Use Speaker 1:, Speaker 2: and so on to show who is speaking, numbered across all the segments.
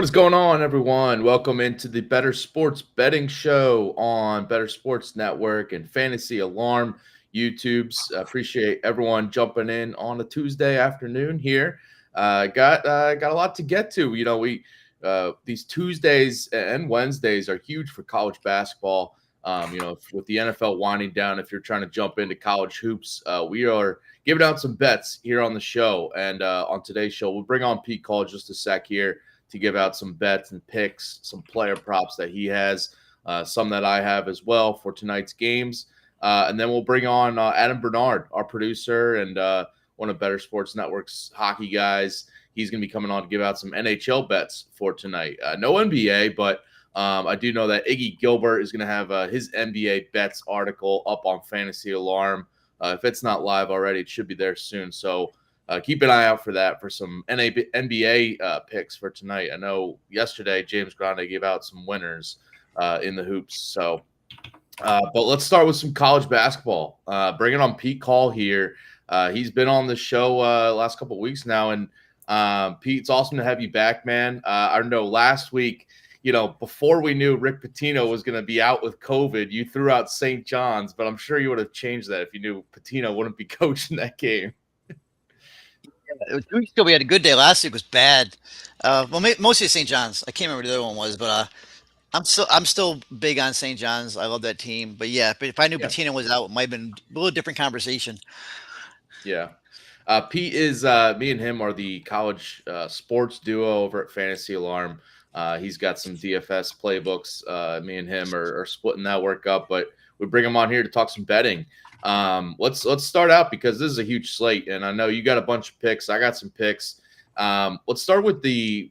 Speaker 1: What is going on, everyone? Welcome into the Bettor Sports Betting Show on Bettor Sports Network and Fantasy Alarm YouTubes. Appreciate everyone jumping in on a Tuesday afternoon here. Got a lot to get to. We these Tuesdays and Wednesdays are huge for college basketball. With the NFL winding down, if you're trying to jump into college hoops, we are giving out some bets here on the show. And on today's show, we'll bring on Pete Call just a sec here to give out some bets and picks, some player props that he has, some that I have as well for tonight's games. And then we'll bring on Adam Bernard, our producer and one of Bettor Sports Network's hockey guys. He's going to be coming on to give out some NHL bets for tonight. No NBA, but I do know that Iggy Gilbert is going to have his NBA bets article up on Fantasy Alarm. If it's not live already, it should be there soon. So keep an eye out for that, for some NBA picks for tonight. I know yesterday James Grande gave out some winners in the hoops. So, but let's start with some college basketball. Bringing on Pete Call here. He's been on the show last couple of weeks now. And Pete, it's awesome to have you back, man. I know last week, before we knew Rick Pitino was going to be out with COVID, you threw out St. John's, but I'm sure you would have changed that if you knew Pitino wouldn't be coaching that game.
Speaker 2: 2 weeks ago we had a good day. Last week was bad. Mostly St. John's. I can't remember what the other one was, but I'm still big on St. John's. I love that team. But if I knew Patino was out, it might have been a little different conversation.
Speaker 1: Yeah. Pete is me and him are the college sports duo over at Fantasy Alarm. He's got some DFS playbooks. Me and him are splitting that work up, but we bring him on here to talk some betting. Let's start out because this is a huge slate, and I know you got a bunch of picks. I got some picks. Let's start with the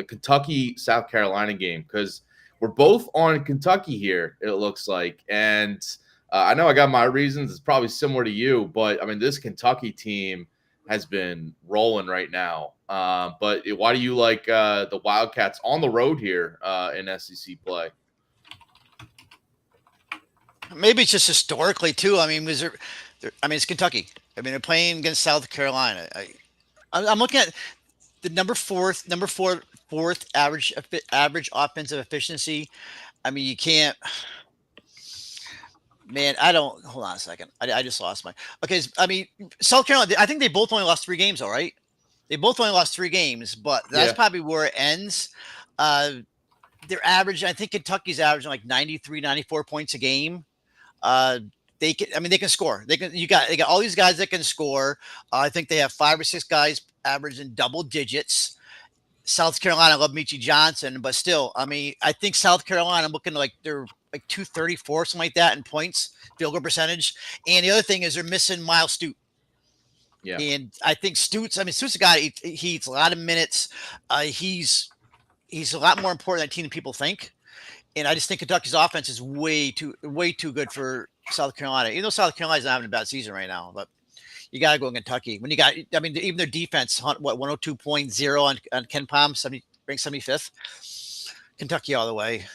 Speaker 1: Kentucky South Carolina game because we're both on Kentucky here. It looks like, and I know I got my reasons. It's probably similar to you, but I mean this Kentucky team has been rolling right now. But why do you like the Wildcats on the road here in SEC play?
Speaker 2: Maybe it's just historically too. I mean, it's Kentucky. I mean, they're playing against South Carolina. I'm looking at the fourth average offensive efficiency. I mean, you can't. Man, hold on a second. I just lost my. Okay, I mean, South Carolina. I think they both only lost 3 games, all right. They both only lost 3 games, but that's probably where it ends. They're average. I think Kentucky's averaging like 93, 94 points a game. They can score. They got all these guys that can score. I think they have 5 or 6 guys averaging double digits. South Carolina, I love Michi Johnson, but still, I mean, I think South Carolina, I'm looking like they're like 234, something like that in points, field goal percentage. And the other thing is they're missing Miles Stute. Yeah. And I think Stute's a guy, he eats a lot of minutes. He's a lot more important than team than people think. And I just think Kentucky's offense is way too good for South Carolina. Even though South Carolina's not having a bad season right now, but you got to go in Kentucky. When you got, I mean, even their defense, 102.0 on Ken Palm, ranked 75th. Kentucky all the way.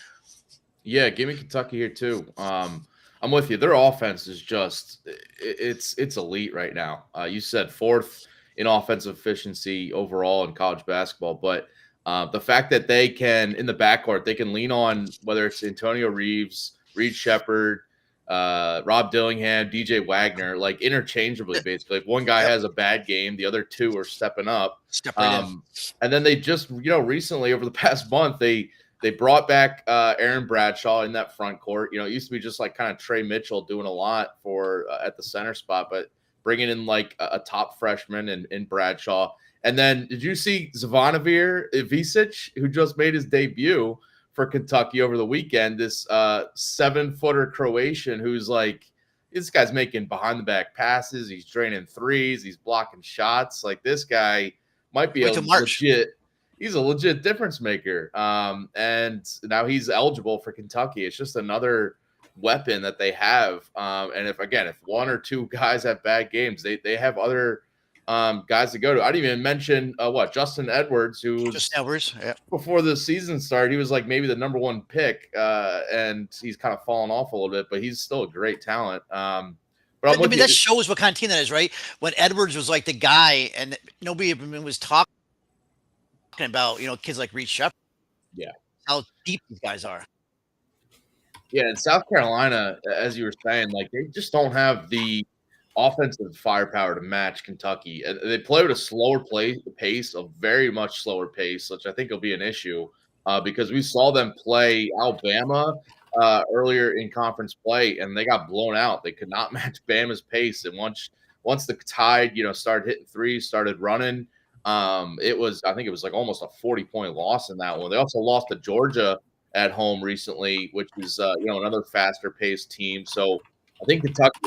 Speaker 1: Yeah, give me Kentucky here too. I'm with you. Their offense is just it's elite right now. You said 4th in offensive efficiency overall in college basketball, but the fact that they can in the backcourt they can lean on whether it's Antonio Reeves, Reed Shepherd, Rob Dillingham, DJ Wagner, like interchangeably basically. If one guy has a bad game, the other 2 are stepping up. And then they just recently over the past month they brought back Aaron Bradshaw in that front court. It used to be just like kind of Trey Mitchell doing a lot for at the center spot, but bringing in like a top freshman in Bradshaw. And then did you see Zvonimir Ivisic, who just made his debut for Kentucky over the weekend? This 7-footer Croatian who's like, this guy's making behind the back passes. He's draining threes. He's blocking shots. Like this guy might be he's a legit difference maker. And now he's eligible for Kentucky. It's just another weapon that they have. And if 1 or 2 guys have bad games, they have other guys to go to. I didn't even mention Justin Edwards, before the season started, he was like maybe the number 1 pick, and he's kind of fallen off a little bit, but he's still a great talent.
Speaker 2: But that shows what kind of team that is, right? When Edwards was like the guy, and nobody even was talking about, kids like Reed Shepherd,
Speaker 1: Yeah.
Speaker 2: how deep these guys are.
Speaker 1: Yeah, in South Carolina, as you were saying, like they just don't have the offensive firepower to match Kentucky. They play with a slower pace, a very much slower pace, which I think will be an issue because we saw them play Alabama earlier in conference play, and they got blown out. They could not match Bama's pace, and once the Tide, started hitting threes, started running, I think it was like almost a 40-point loss in that one. They also lost to Georgia at home recently, which is another faster paced team. So I think Kentucky,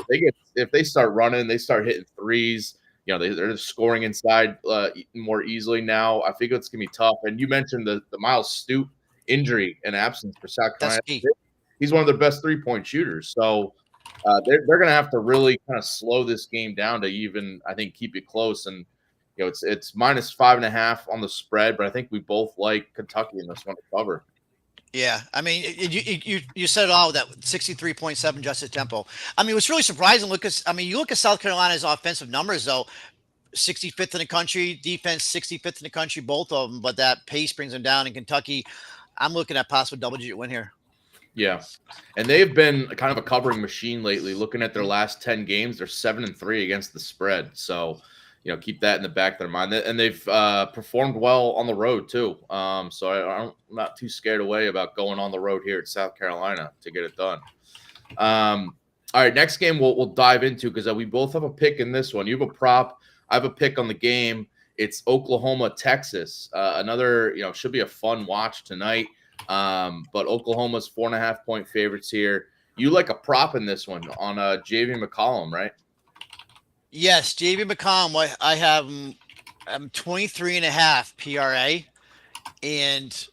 Speaker 1: if they start running, they start hitting threes. They're scoring inside more easily now. I think it's gonna be tough. And you mentioned the Miles Stoop injury and absence for South Carolina.
Speaker 2: That's key.
Speaker 1: He's one of their best 3-point shooters. So they're gonna have to really kind of slow this game down to even, I think, keep it close. And it's minus 5.5 on the spread, but I think we both like Kentucky in this one to cover.
Speaker 2: Yeah, I mean, you said it all with that 63.7 adjusted tempo. I mean, what's really surprising, you look at South Carolina's offensive numbers, though, 65th in the country, defense 65th in the country, both of them, but that pace brings them down. In Kentucky, I'm looking at possible double-digit win here.
Speaker 1: Yeah, and they've been kind of a covering machine lately. Looking at their last 10 games, they're 7-3 against the spread. So, keep that in the back of their mind. And they've performed well on the road too. So I'm not too scared away about going on the road here at South Carolina to get it done. All right, next game we'll dive into because we both have a pick in this one. You have a prop. I have a pick on the game. It's Oklahoma, Texas. Another, should be a fun watch tonight. But Oklahoma's 4.5-point favorites here. You like a prop in this one on JV McCollum, right?
Speaker 2: Yes, JV McCollum. I have I'm 23.5 PRA, and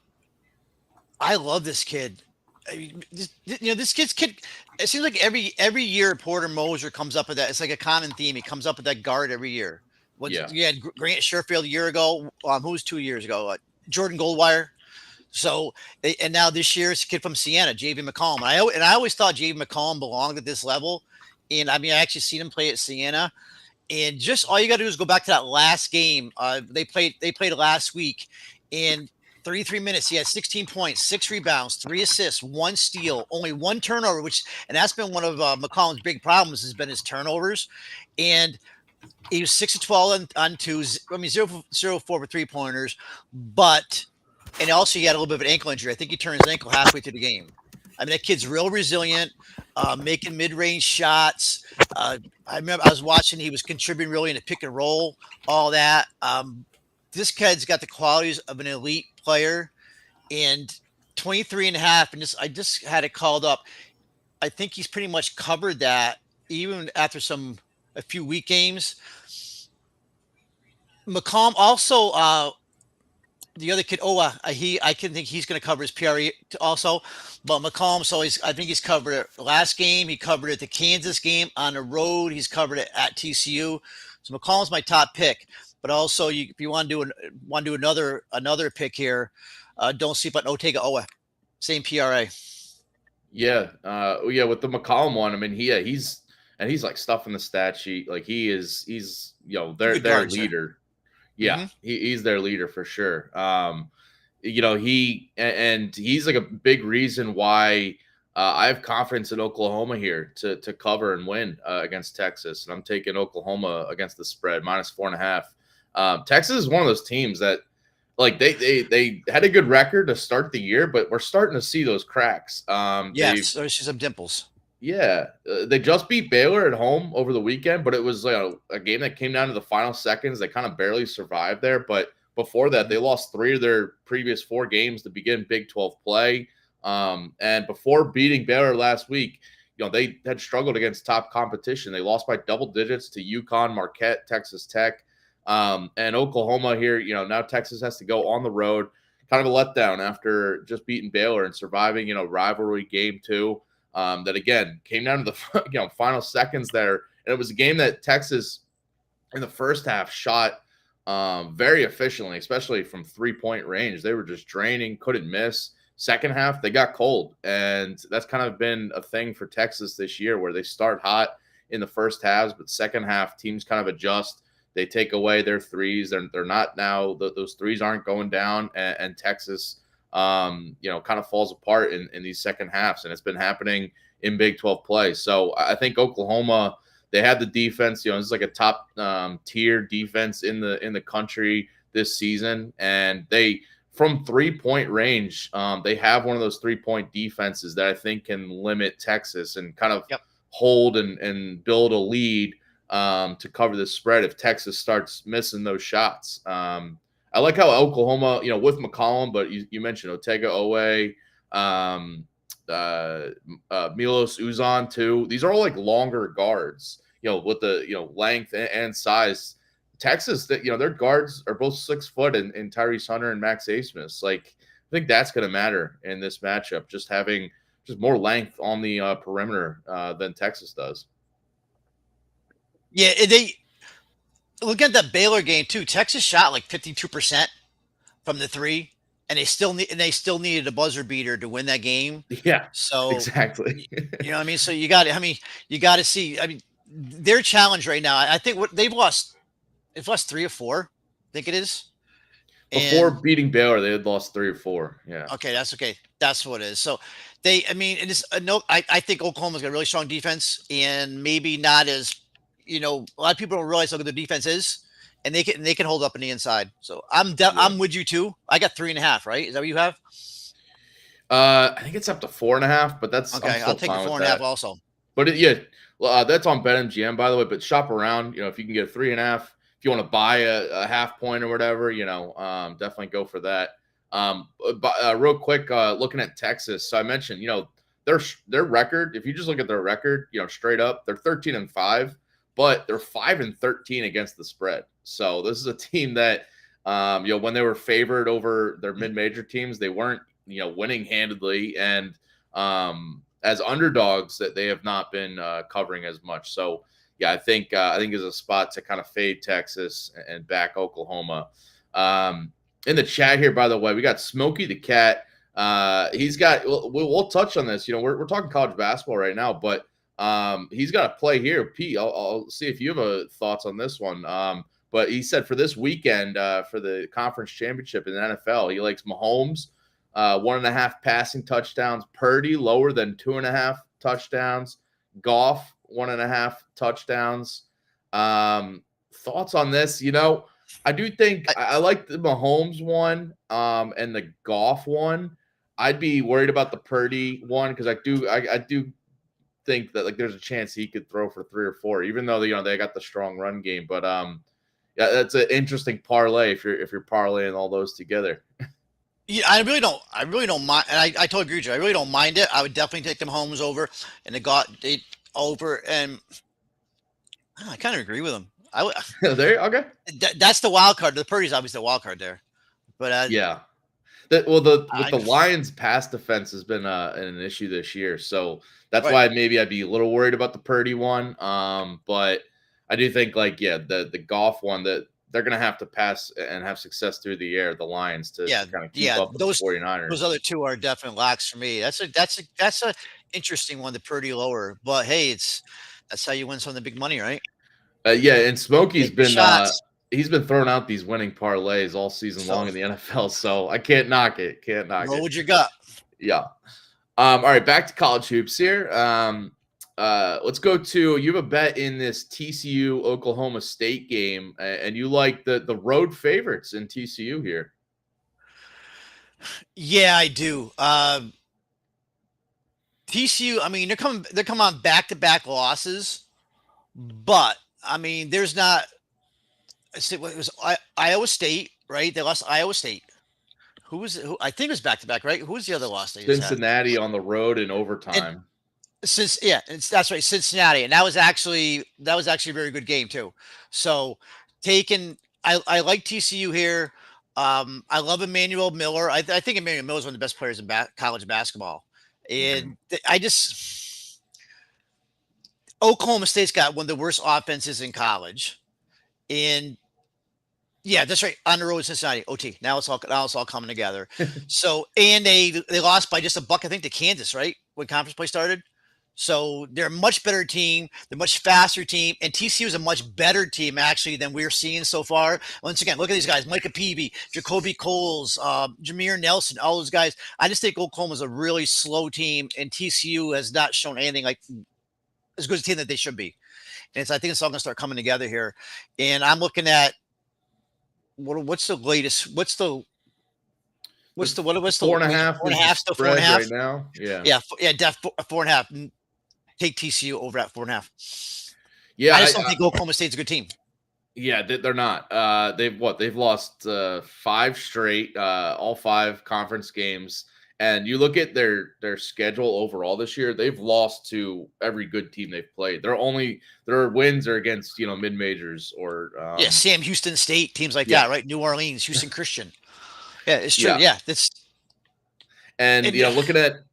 Speaker 2: I love this kid. I mean, this kid. It seems like every year Porter Moser comes up with that. It's like a common theme. He comes up with that guard every year. You had Grant Sherfield a year ago. Who was 2 years ago? Jordan Goldwire. So, and now this year it's a kid from Siena, JV McCollum. And I always thought JV McCollum belonged at this level. And I mean, I actually seen him play at Siena. And just all you got to do is go back to that last game. They played last week. In 33 minutes, he had 16 points, 6 rebounds, 3 assists, 1 steal, only 1 turnover, and that's been one of McCollum's big problems has been his turnovers. And he was 6 of 12 on twos. I mean, 0 for 4 for 3-pointers, and also he had a little bit of an ankle injury. I think he turned his ankle halfway through the game. I mean, that kid's real resilient, making mid-range shots. I remember I was watching, he was contributing really in a pick and roll, all that. This kid's got the qualities of an elite player, and 23.5. And I just had it called up. I think he's pretty much covered that even after a few weak games. McCollum also, the other kid, I can think he's going to cover his PRE also, but McCollum. So I think he's covered it last game. He covered it the Kansas game on the road. He's covered it at TCU. So McCollum's my top pick. But also, if you want to do another pick here, don't sleep on Otega Owa, same PRA.
Speaker 1: Yeah, with the McCollum one, I mean, he's like stuff in the stat sheet. Like he's their leader. Yeah, he's their leader for sure. He's like a big reason why I have confidence in Oklahoma here to cover and win against Texas, and I'm taking Oklahoma against the spread minus 4.5. Texas is one of those teams that, like, they had a good record to start the year, but we're starting to see those cracks.
Speaker 2: Yes, there's some dimples.
Speaker 1: Yeah, they just beat Baylor at home over the weekend, but it was like a game that came down to the final seconds. They kind of barely survived there, but before that, they lost 3 of their previous 4 games to begin Big 12 play. And before beating Baylor last week, they had struggled against top competition. They lost by double digits to UConn, Marquette, Texas Tech. And Oklahoma here, now Texas has to go on the road, kind of a letdown after just beating Baylor and surviving, rivalry game 2. That again came down to the final seconds there, and it was a game that Texas in the first half shot very efficiently, especially from 3-point range. They were just draining, couldn't miss. Second half, they got cold, and that's kind of been a thing for Texas this year, where they start hot in the first halves, but second half teams kind of adjust they take away their threes. They're not now. Those threes aren't going down, and Texas, kind of falls apart in these second halves, and it's been happening in Big 12 play. So I think Oklahoma, they have the defense. This is like a top tier defense in the country this season, and they, from 3-point range, they have one of those 3-point defenses that I think can limit Texas and kind of hold and build a lead to cover the spread if Texas starts missing those shots. I like how Oklahoma, with McCollum, but you mentioned Otega Owe, Milos Uzan too. These are all like longer guards, with the length and size. Texas, their guards are both 6 foot, and Tyrese Hunter and Max Abmas. Like, I think that's going to matter in this matchup, just having more length on the perimeter than Texas does.
Speaker 2: Yeah, they look at that Baylor game too. Texas shot like 52% from the 3, and they still needed a buzzer beater to win that game.
Speaker 1: Yeah,
Speaker 2: so
Speaker 1: exactly.
Speaker 2: You know what I mean? So you got to see. I mean, their challenge right now. I think they've lost 3 or 4. I think it is.
Speaker 1: Before beating Baylor, they had lost 3 or 4. Yeah.
Speaker 2: Okay, that's okay. That's what it is. So I think Oklahoma's got a really strong defense, and maybe not as, a lot of people don't realize how good their defense is, and they can hold up on the inside. So I'm with you too. I got 3.5. Right? Is that what you have?
Speaker 1: I think it's up to 4.5, but that's
Speaker 2: okay. I'll take the 4.5 also.
Speaker 1: But that's on BetMGM, by the way. But shop around. If you can get a 3.5. If you want to buy a half point or whatever, definitely go for that. But real quick, looking at Texas, so I mentioned, their record. If you just look at their record, straight up, they're 13-5, but they're 5-13 against the spread. So this is a team that, when they were favored over their mid-major teams, they weren't, winning handedly, and as underdogs, that they have not been covering as much. So. Yeah, I think is a spot to kind of fade Texas and back Oklahoma. In the chat here, by the way, we got Smokey the Cat. He's got. We'll touch on this. We're talking college basketball right now, but he's got a play here. Pete, I'll see if you have thoughts on this one. But he said for this weekend, for the conference championship in the NFL, he likes Mahomes, 1.5 passing touchdowns, Purdy lower than 2.5 touchdowns, Goff 1.5 touchdowns. Thoughts on this? I do think I like the Mahomes one and the Goff one. I'd be worried about the Purdy one because I do think that like there's a chance he could throw for 3 or 4, even though they got the strong run game. But that's an interesting parlay if you're parlaying all those together.
Speaker 2: Yeah, I really don't mind, and I totally agree with you. I really don't mind it. I would definitely take them Mahomes over and they over, and I kind of agree with him.
Speaker 1: Okay.
Speaker 2: That's the wild card. The Purdy's obviously the wild card there, but
Speaker 1: yeah. The Lions' pass defense has been an issue this year, so that's why maybe I'd be a little worried about the Purdy one. But I do think the Goff one that they're going to have to pass and have success through the air. The Lions to kind of keep up with the 49ers.
Speaker 2: Those other two are definite locks for me. That's a interesting one. The Purdy lower, but hey, that's how you win some of the big money, right?
Speaker 1: And Smokey's been he's been throwing out these winning parlays all season long in the NFL, so I can't knock it.
Speaker 2: Roll with your gut.
Speaker 1: Yeah. All right, back to college hoops here. Let's go to, you have a bet in this TCU Oklahoma State game, and you like the road favorites in TCU here.
Speaker 2: Yeah, I do. TCU, I mean, they're coming on back-to-back losses, but I mean, there's not. It was Iowa State, right? They lost Iowa State. Who I think it was back-to-back, right? Who was the other loss?
Speaker 1: Cincinnati on the road in overtime.
Speaker 2: That's right, Cincinnati, and that was actually a very good game too. So I like TCU here. I love Emmanuel Miller. I think Emmanuel Miller is one of the best players in college basketball, and Oklahoma State's got one of the worst offenses in college, and yeah, that's right. On the road, Cincinnati, OT. Now it's all coming together. So, and they lost by just a buck, I think, to Kansas, right? When conference play started. So they're a much better team. They're a much faster team. And TCU is a much better team, actually, than we're seeing so far. Once again, look at these guys. Micah Peavy, Jacoby Coles, Jameer Nelson, all those guys. I just think Oklahoma's a really slow team, and TCU has not shown anything like as good a team that they should be. And I think it's all going to start coming together here. And I'm looking at what's the latest? What's the
Speaker 1: 4.5?
Speaker 2: 4.5, still
Speaker 1: spread
Speaker 2: 4.5
Speaker 1: right now. Yeah.
Speaker 2: 4.5. Take TCU over at 4.5.
Speaker 1: Yeah,
Speaker 2: I just don't think Oklahoma State's a good team.
Speaker 1: Yeah, they're not. They've lost 5 straight, all 5 conference games. And you look at their schedule overall this year, they've lost to every good team they've played. Their wins are against mid majors or
Speaker 2: Sam Houston State, teams like that, right? New Orleans, Houston Christian. Yeah, it's true. Yeah, that's.
Speaker 1: And looking at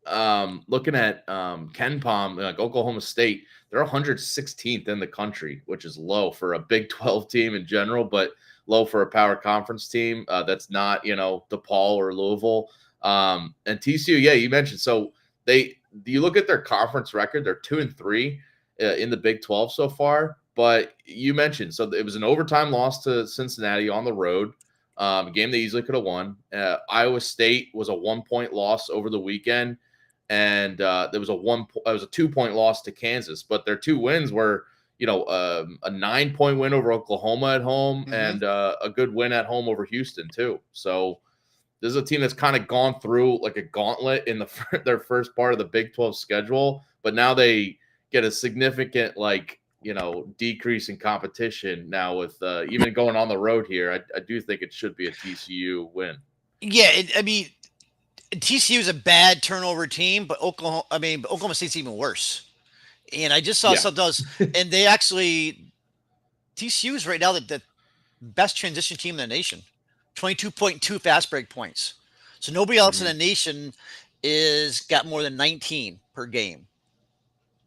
Speaker 1: Ken Palm, like Oklahoma State, they're 116th in the country, which is low for a Big 12 team in general, but low for a power conference team that's not DePaul or Louisville. And TCU, you mentioned. So you look at their conference record, they're 2-3 in the Big 12 so far. But you mentioned, so it was an overtime loss to Cincinnati on the road. A game they easily could have won. Iowa State was a 1-point loss over the weekend, and there was a 2-point loss to Kansas. But their 2 wins were, a 9-point win over Oklahoma at home and a good win at home over Houston too. So this is a team that's kind of gone through like a gauntlet in their first part of the Big 12 schedule, but now they get a significant decrease in competition now with even going on the road here. I do think it should be a TCU win.
Speaker 2: Yeah, TCU is a bad turnover team, but Oklahoma State's even worse. And I just saw something else, and they actually TCU is right now the best transition team in the nation, 22.2 fast break points. So nobody else in the nation is got more than 19 per game.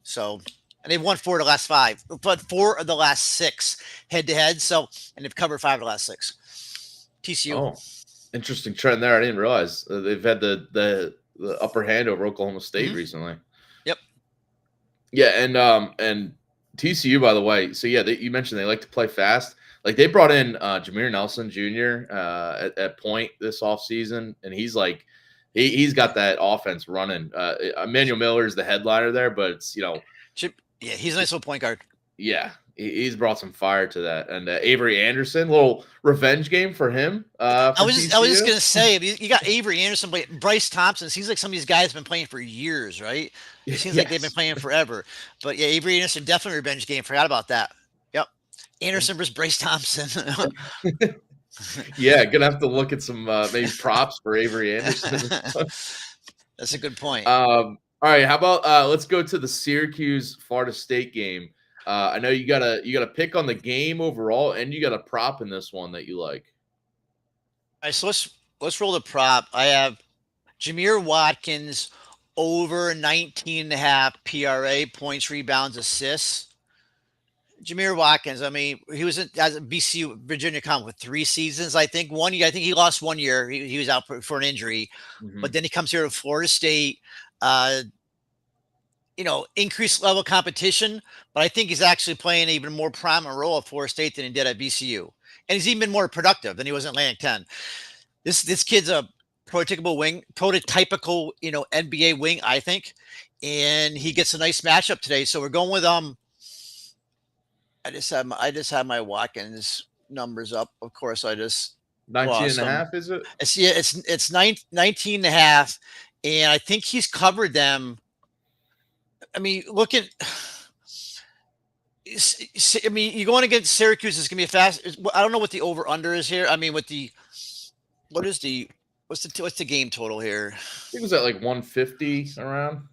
Speaker 2: So. And they've won 4 of the last 5, but 4 of the last 6 head-to-head. So, and they've covered 5 of the last 6. TCU.
Speaker 1: Oh, interesting trend there. I didn't realize they've had the upper hand over Oklahoma State recently.
Speaker 2: Yep.
Speaker 1: Yeah, and TCU, by the way. So you mentioned they like to play fast. Like they brought in Jameer Nelson Jr. At point this offseason, and he's like he's got that offense running. Emmanuel Miller is the headliner there, but it's
Speaker 2: Yeah, he's a nice little point guard.
Speaker 1: Yeah, he's brought some fire to that. And Avery Anderson, little revenge game for him.
Speaker 2: I was just gonna say, you got Avery Anderson, but Bryce Thompson seems like some of these guys have been playing for years, right? It seems like they've been playing forever. But yeah, Avery Anderson, definitely revenge game. Forgot about that. Yep, Anderson versus Bryce Thompson.
Speaker 1: Yeah, gonna have to look at some maybe props for Avery Anderson.
Speaker 2: That's a good point.
Speaker 1: All right, how about let's go to the Syracuse Florida State game. I know you got a pick on the game overall, and you got a prop in this one that you like.
Speaker 2: All right, so let's roll the prop. I have Jameer Watkins over 19.5 PRA, points, rebounds, assists. Jameer Watkins, he was at BCU Virginia Comp with 3 seasons, I think. 1 year, I think he lost 1 year. He was out for an injury, but then he comes here to Florida State. Increased level competition, but I think he's actually playing an even more prominent role at Florida State than he did at VCU. And he's even been more productive than he was in Atlantic 10. This kid's a prototypical NBA wing, I think. And he gets a nice matchup today. So we're going with I just have my Watkins numbers up. Of course, I just
Speaker 1: 19.5, is it?
Speaker 2: It's 19.5. And I think he's covered them. Look at. You're going against Syracuse. It's gonna be a fast. I don't know what the over under is here. What's the game total here?
Speaker 1: I think it was at like 150 around.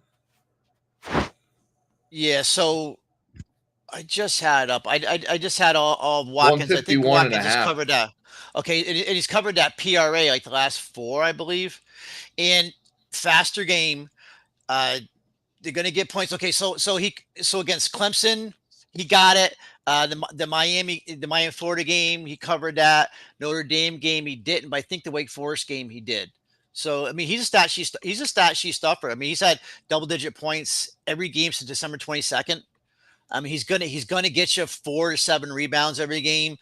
Speaker 2: Yeah. So I just had up. I just had all Watkins. I think Watkins just covered that. Okay, and he's covered that PRA like the last 4, I believe, and faster game. They're going to get points. Okay, so against Clemson, he got it. The Miami Florida game, he covered that. Notre Dame game, he didn't, but I think the Wake Forest game he did. So, I mean, he's a stat sheet stuffer. I mean, he's had double-digit points every game since December 22nd. I mean, he's gonna get you 4 to 7 rebounds every game.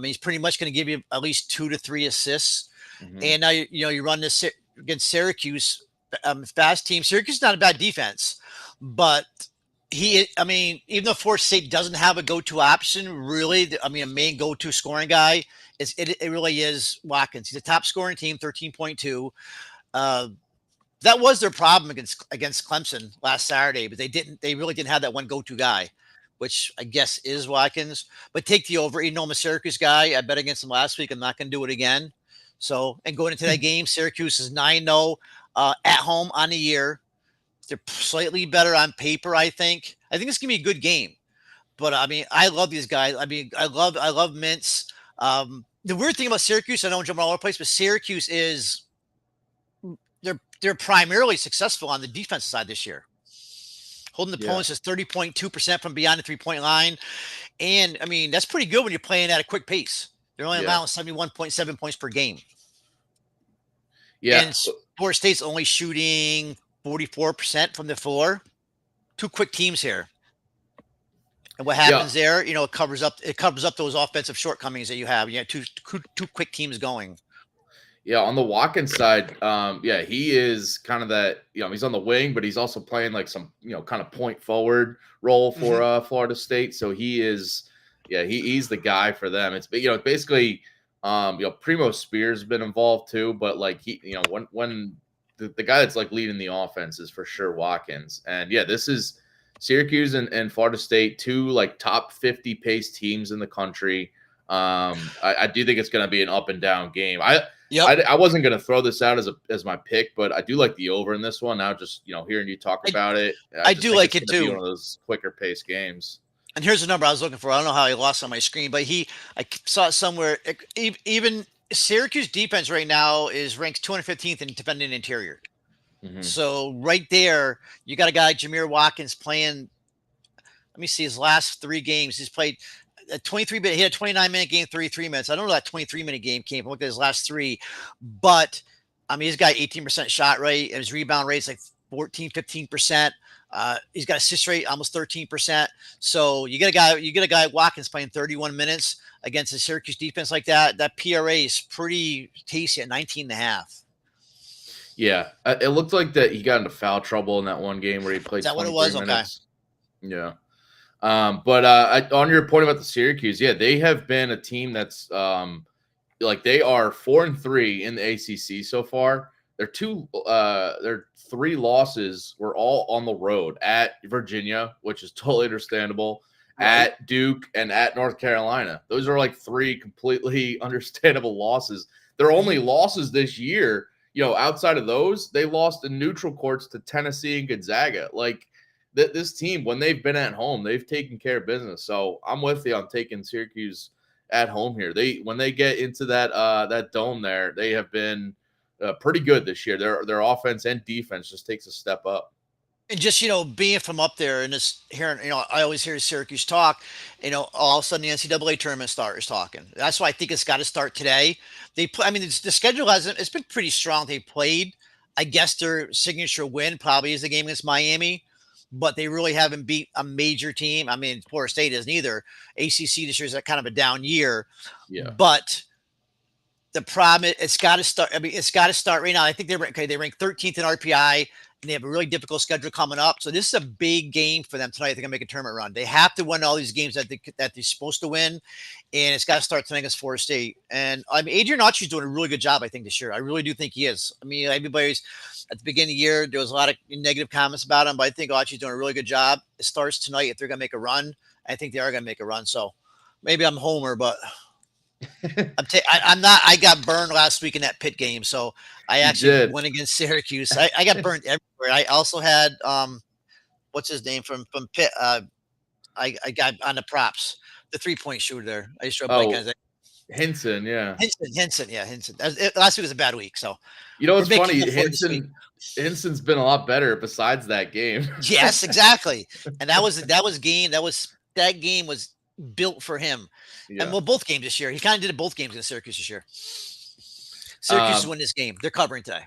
Speaker 2: He's pretty much gonna give you at least 2 to 3 assists.
Speaker 1: Mm-hmm.
Speaker 2: And now you run this against Syracuse, fast team. Syracuse is not a bad defense, but even though Florida State doesn't have a go-to option, really, I mean, a main go-to scoring guy, it really is Watkins. He's a top scoring team, 13.2. That was their problem against Clemson last Saturday, but they really didn't have that one go-to guy, which I guess is Watkins. But take the over. I'm a Syracuse guy. I bet against him last week. I'm not going to do it again. So, and going into that game, Syracuse is 9-0 at home on the year. They're slightly better on paper, I think. I think it's going to be a good game. But, I mean, I love these guys. I mean, I love Mintz. The weird thing about Syracuse, I know I'm jumping all over the place, but Syracuse is they're primarily successful on the defensive side this year. Holding opponents is 30.2% from beyond the three-point line. And, I mean, that's pretty good when you're playing at a quick pace. They're only allowing 71.7 points per game.
Speaker 1: Yeah.
Speaker 2: And Florida State's only shooting 44% from the floor. Two quick teams here. And what happens there, it covers up those offensive shortcomings that you have. You have two quick teams going.
Speaker 1: Yeah, on the Watkins side, he is kind of that, he's on the wing, but he's also playing like some, kind of point forward role for Florida State. So he is, he's the guy for them. It's, basically, Primo Spears has been involved too, but like when the guy that's like leading the offense is for sure Watkins. And this is Syracuse and Florida State, two like top 50 pace teams in the country. I do think it's going to be an up and down game. I wasn't going to throw this out as my pick, but I do like the over in this one. Now, just hearing you talk about it,
Speaker 2: I do like it too.
Speaker 1: One of those quicker pace games.
Speaker 2: And here's the number I was looking for. I don't know how he lost on my screen, but I saw it somewhere. Even Syracuse defense right now is ranked 215th in defending interior. Mm-hmm. So right there, you got a guy, Jameer Watkins, playing. Let me see his last 3 games. He's played a 23-minute. He had a 29-minute game, 33 minutes. I don't know where that 23-minute game came from. Look at his last 3, but I mean, he's got 18% shot rate, and his rebound rate's like 15%. He's got assist rate almost 13%. So you get a guy Watkins playing 31 minutes against the Syracuse defense like that. That PRA is pretty tasty at 19.5.
Speaker 1: Yeah, it looked like that he got into foul trouble in that one game where he played. Is that what it was? Minutes. Okay. Yeah. But on your point about the Syracuse, they have been a team that's like they are 4-3 in the ACC so far. Their 3 losses were all on the road at Virginia, which is totally understandable, at Duke, and at North Carolina. Those are like 3 completely understandable losses. Their only losses this year, outside of those, they lost in neutral courts to Tennessee and Gonzaga. Like this team, when they've been at home, they've taken care of business. So I'm with you on taking Syracuse at home here. When they get into that dome there, they have been pretty good this year. Their offense and defense just takes a step up.
Speaker 2: And just, being from up there and just hearing, I always hear Syracuse talk, all of a sudden the NCAA tournament is talking. That's why I think it's got to start today. The schedule it's been pretty strong. They played, I guess their signature win probably is the game against Miami, but they really haven't beat a major team. I mean, Florida State isn't either. ACC this year is kind of a down year. Yeah. But the problem is it's got to start. I mean, it's got to start right now. I think they rank 13th in RPI. And they have a really difficult schedule coming up. So this is a big game for them tonight. They're going to make a tournament run. They have to win all these games that they're supposed to win. And it's got to start tonight against Florida State. And I mean, Adrian Autry's doing a really good job, I think, this year. I really do think he is. I mean, everybody's at the beginning of the year, there was a lot of negative comments about him, but I think Autry's doing a really good job. It starts tonight. If they're going to make a run, I think they are going to make a run. So maybe I'm Homer, but I'm not. I got burned last week in that Pitt game, so I actually went against Syracuse. I got burned everywhere. I also had what's his name from Pitt. I got on the props, the 3-point shooter there. I just
Speaker 1: Hinson, yeah.
Speaker 2: Hinson. Last week was a bad week, so
Speaker 1: it's funny. Hinson's been a lot better besides that game.
Speaker 2: Yes, exactly. And that game was built for him. Yeah. And both games this year. He kind of did it both games in Syracuse this year. Syracuse win this game. They're covering today.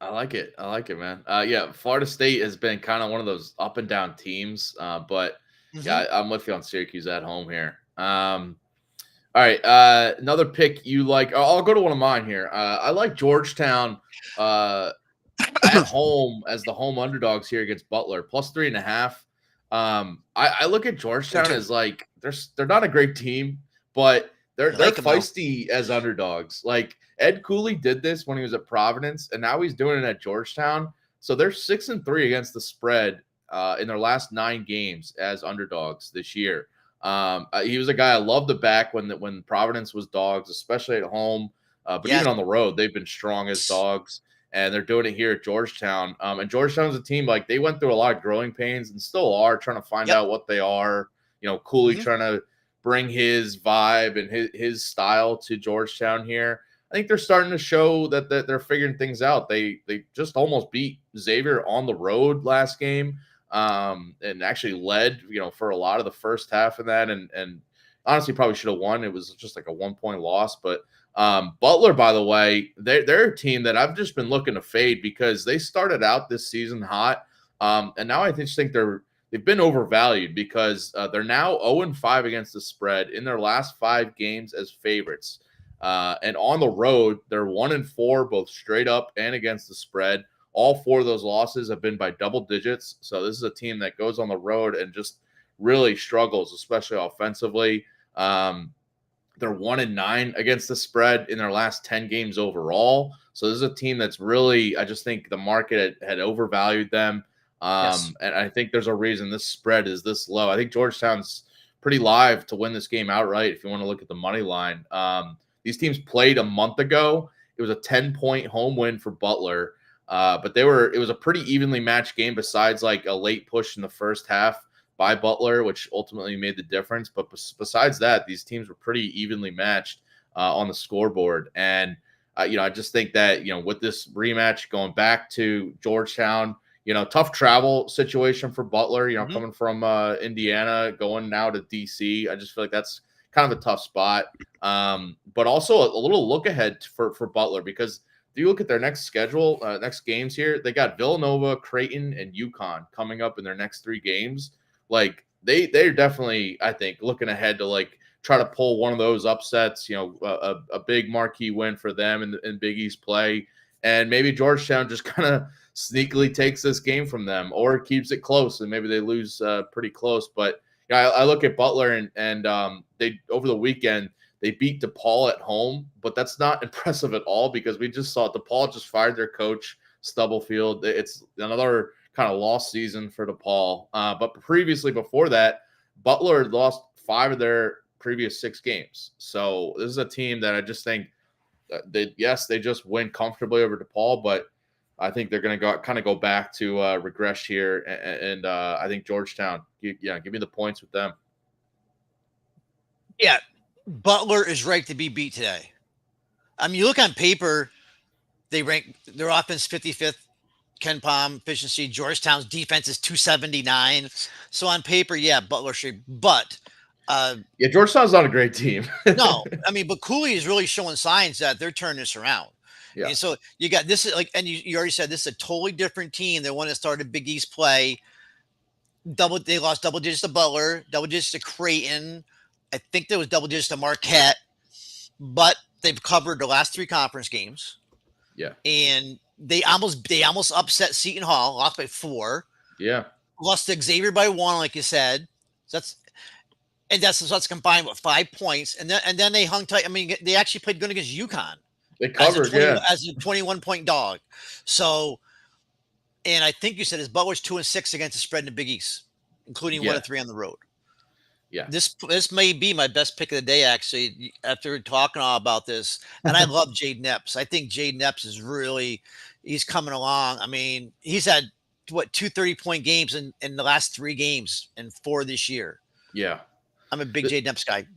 Speaker 1: I like it. I like it, man. Yeah, Florida State has been kind of one of those up and down teams, but yeah, I'm with you on Syracuse at home here. All right, another pick you like. I'll go to one of mine here. I like Georgetown at home as the home underdogs here against Butler, plus 3.5. I look at Georgetown as like they're not a great team, but they're feisty as underdogs. Like Ed Cooley did this when he was at Providence, and now he's doing it at Georgetown. So they're 6-3 against the spread in their last 9 games as underdogs this year. He was a guy I loved to back when Providence was dogs, especially at home. But even on the road, they've been strong as dogs, and they're doing it here at Georgetown. And Georgetown's a team, like, they went through a lot of growing pains and still are trying to find out what they are. Cooley trying to bring his vibe and his style to Georgetown here. I think they're starting to show that they're figuring things out. They just almost beat Xavier on the road last game. And actually led, for a lot of the first half of that, and honestly probably should have won. It was just like a 1-point loss. But Butler, by the way, they're a team that I've just been looking to fade because they started out this season hot, and now I just think they've been overvalued because they're now 0-5 against the spread in their last 5 games as favorites, and on the road they're 1-4 both straight up and against the spread. All 4 of those losses have been by double digits. So this is a team that goes on the road and just really struggles, especially offensively. They're 1-9 against the spread in their last 10 games overall. So this is a team that's really, I just think the market had overvalued them. And I think there's a reason this spread is this low. I think Georgetown's pretty live to win this game outright if you want to look at the money line. These teams played a month ago. It was a 10-point home win for Butler. But it was a pretty evenly matched game besides like a late push in the first half by Butler, which ultimately made the difference. But besides that, these teams were pretty evenly matched on the scoreboard. And, I just think that, with this rematch going back to Georgetown, tough travel situation for Butler, coming from Indiana, going now to DC. I just feel like that's kind of a tough spot. But also a little look ahead for Butler because if you look at their next schedule, next games here, they got Villanova, Creighton, and UConn coming up in their next 3 games. Like they're definitely, I think, looking ahead to like try to pull one of those upsets. A big marquee win for them in Big East play, and maybe Georgetown just kind of sneakily takes this game from them or keeps it close, and maybe they lose pretty close. But I look at Butler and they over the weekend. They beat DePaul at home, but that's not impressive at all because we just saw DePaul just fired their coach, Stubblefield. It's another kind of lost season for DePaul. But previously, before that, Butler had lost 5 of their previous 6 games. So this is a team that I just think they just win comfortably over DePaul, but I think they're going to go back to regress here. And I think Georgetown, give me the points with them.
Speaker 2: Yeah. Butler is right to be beat today. I mean, you look on paper, they rank their offense 55th, Ken Palm efficiency. Georgetown's defense is 279. So on paper, Butler should. But
Speaker 1: Georgetown's not a great team.
Speaker 2: No, I mean, but Cooley is really showing signs that they're turning this around. Yeah. And so you got this, like, and you already said this is a totally different team than one that started Big East play. They lost double digits to Butler, double digits to Creighton. I think there was double digits to Marquette, but they've covered the last 3 conference games.
Speaker 1: Yeah.
Speaker 2: And they almost upset Seton Hall, lost by 4.
Speaker 1: Yeah.
Speaker 2: Lost to Xavier by 1, like you said. So that's combined with 5 points. And then they hung tight. I mean, they actually played good against UConn.
Speaker 1: They covered,
Speaker 2: as a 21-point dog. So, and I think you said his Butler's 2-6 against the spread in the Big East, including 1-3 on the road.
Speaker 1: Yeah,
Speaker 2: this may be my best pick of the day, actually, after talking all about this. And I love Jade Nepps. I think Jade Nepps is he's coming along. I mean, he's had 2 30-point games in the last 3 games and 4 this year.
Speaker 1: Yeah.
Speaker 2: I'm a big Jade Nepps guy.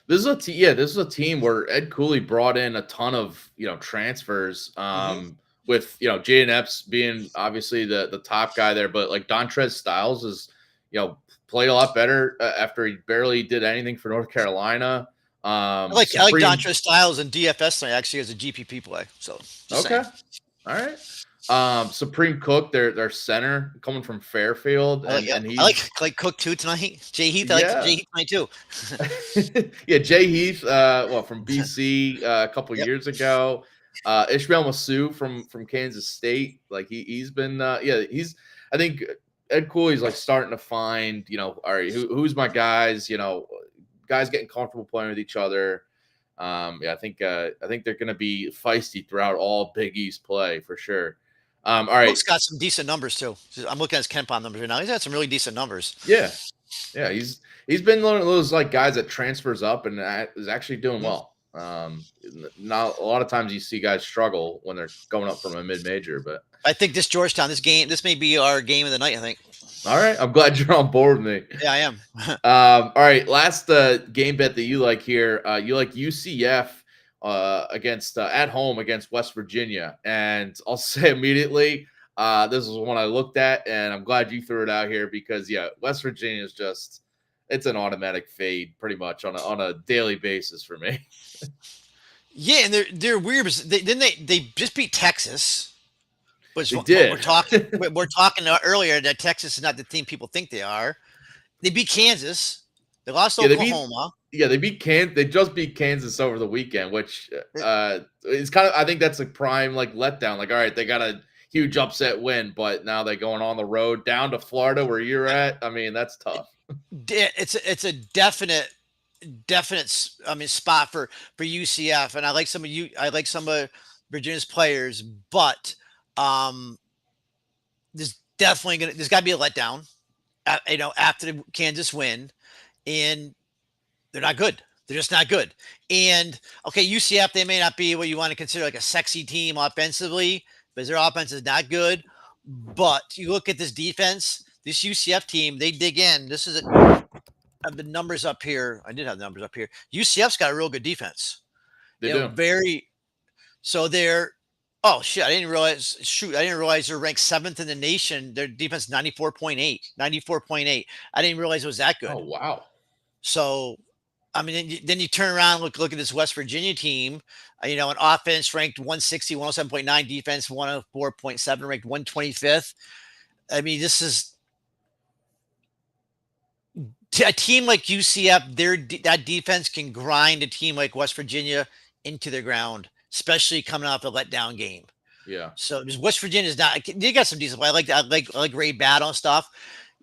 Speaker 1: This is a team where Ed Cooley brought in a ton of, transfers, with, Jade Nepps being obviously the top guy there, but like Dontrez Styles is, played a lot better after he barely did anything for North Carolina.
Speaker 2: I like Dontre Styles and DFS tonight actually as a GPP play. So just
Speaker 1: okay,
Speaker 2: saying.
Speaker 1: all right. Supreme Cook, their center coming from Fairfield, and
Speaker 2: I
Speaker 1: he's
Speaker 2: like Cook too tonight. Jay Heath, I like
Speaker 1: yeah.
Speaker 2: Jay Heath tonight too.
Speaker 1: Yeah, Jay Heath, from BC a couple
Speaker 2: Yep.
Speaker 1: years ago. Ishmael Masu from Kansas State. Like he's been he's I think Ed Cooley's like starting to find, all right, who's my guys, guys getting comfortable playing with each other. I think they're gonna be feisty throughout all Big East play for sure. All right.
Speaker 2: Cook's got some decent numbers too. I'm looking at his KenPom numbers right now. He's had some really decent numbers.
Speaker 1: Yeah. Yeah, he's been one of those like guys that transfers up and is actually doing well. Not a lot of times you see guys struggle when they're going up from a mid-major, but
Speaker 2: I think this Georgetown, this may be our game of the night. I think.
Speaker 1: All right, I'm glad you're on board with me.
Speaker 2: Yeah, I am.
Speaker 1: All right, last game bet that you like here. You like UCF against at home against West Virginia, and I'll say immediately, this is one I looked at, and I'm glad you threw it out here because West Virginia is just it's an automatic fade pretty much on a daily basis for me.
Speaker 2: Yeah, and they're weird. They just beat Texas. Which
Speaker 1: they did.
Speaker 2: We're talking earlier that Texas is not the team people think they are. They beat Kansas. They lost Oklahoma.
Speaker 1: They beat They just beat Kansas over the weekend, which is kind of. I think that's a prime like letdown. Like, all right, they got a huge upset win, but now they're going on the road down to Florida where you're at. I mean, that's tough.
Speaker 2: It's a definite. Spot for UCF, and I like some of Virginia's players, but there's got to be a letdown. After the Kansas win, and they're not good. They're just not good. And okay, UCF, they may not be what you want to consider like a sexy team offensively, because their offense is not good. But you look at this defense, this UCF team, they dig in. This is I have the numbers up here. I did have the numbers up here. UCF's got a real good defense.
Speaker 1: They do.
Speaker 2: So they're. Oh shit! I didn't realize they're ranked 7th in the nation. Their defense 94.8. I didn't realize it was that good.
Speaker 1: Oh wow!
Speaker 2: So, I mean, then you turn around and look at this West Virginia team. An offense ranked 160, 107.9, defense 104.7, ranked 125th. I mean, this is a team like UCF. That defense can grind a team like West Virginia into the ground, especially coming off a letdown game.
Speaker 1: Yeah.
Speaker 2: So West Virginia's not. They got some decent play. I like Ray Battle and stuff.